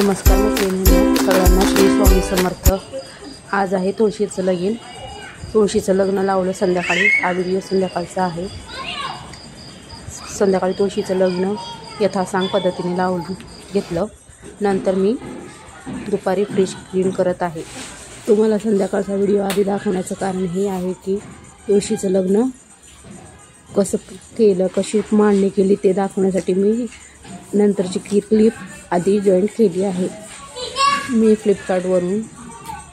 नमस्कार मैत्रिणींनो, सगळ्यांना श्री स्वामी समर्थ। आज आहे तुळशीचं लगीन। तुळशीचं लग्न लावलं संध्याकाळी। हा व्हिडिओ संध्याकाळचा आहे। संध्याकाळी तुळशीचं लग्न यथासांग पद्धतीने लावून घेतलं। नंतर मी दुपारी फ्रीज क्लीन करत आहे। तुम्हाला संध्याकाळचा व्हिडिओ आधी दाखवण्याचं कारण हे आहे की तुळशीचं लग्न कसं केलं, कशी मांडणी केली ते दाखवण्यासाठी मी नंतरची क्लिप आधी जॉईन केली आहे। मी फ्लिपकार्टवरून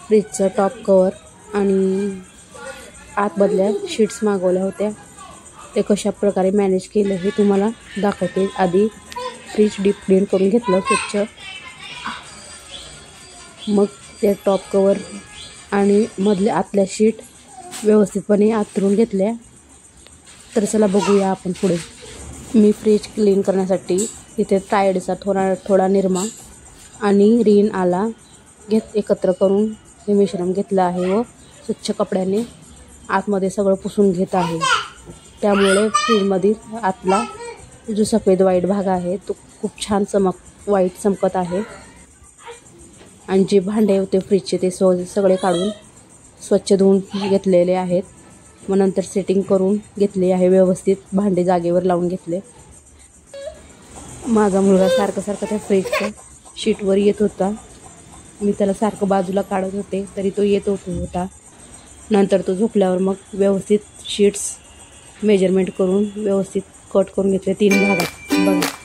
फ्रीजचं टॉप कवर आणि आतमधल्या शीट्स मागवल्या होत्या। ते कशा प्रकारे मॅनेज केलं हे तुम्हाला दाखवते। आधी फ्रीज डीप क्लीन करून घेतलं स्वच्छ, मग ते टॉप कवर आणि मधल्या आतल्या शीट व्यवस्थितपणे आतरून घेतल्या। तर चला बघूया आपण पुढे। मी फ्रीज क्लीन करण्यासाठी इथे टायडचा थोडा निरमा आणि रीन आला एकत्र करून हे मिश्रण घेतलं आहे व स्वच्छ कपड्याने आतमध्ये सगळं पुसून घेत आहे। त्यामुळे फ्रीजमधील आतला जो सफेद व्हाईट भाग आहे तो खूप छान व्हाईट चमकत आहे। आणि जे भांडे होते फ्रीजचे ते सगळे काढून स्वच्छ धुवून घेतलेले आहेत। मग नंतर सेटिंग करून घेतले आहे, व्यवस्थित भांडे जागेवर लावून घेतले। माझा मुलगा सारखं त्या फ्रीजच्या शीटवर येत होता। मी त्याला सारखं बाजूला काढत होते तरी तो येत होता। नंतर तो झोपल्यावर मग व्यवस्थित शीट्स मेजरमेंट करून व्यवस्थित कट करून घेतले 3 भागात। बघा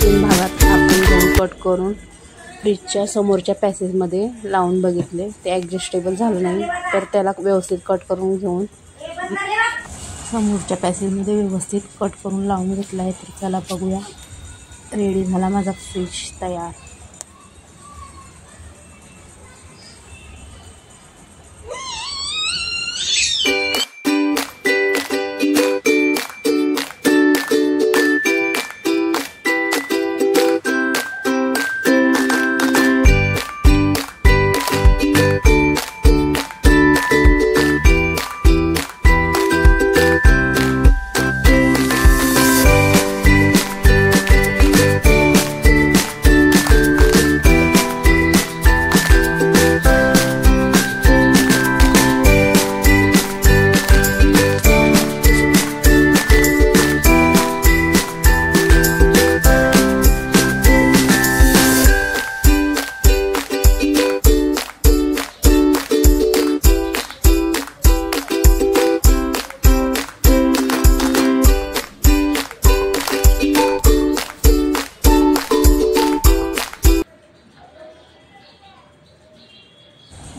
तीन भागात आपण घेऊन कट करून फ्रीजच्या समोरच्या पॅसेजमध्ये लावून बघितले। ते ॲडजस्टेबल झालं नाही तर त्याला व्यवस्थित कट करून घेऊन समोरच्या पॅसेजमध्ये व्यवस्थित कट करून लावून घेतला आहे। तर चला बघूया, रेडी झाला माझा फ्रीज तयार।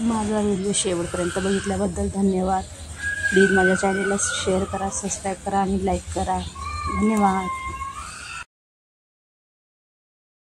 माझा व्हिडिओ शेवटपर्यंत बघितल्याबद्दल धन्यवाद। प्लीज माझ्या चॅनलला शेअर करा, सबस्क्राईब करा आणि लाईक करा। धन्यवाद।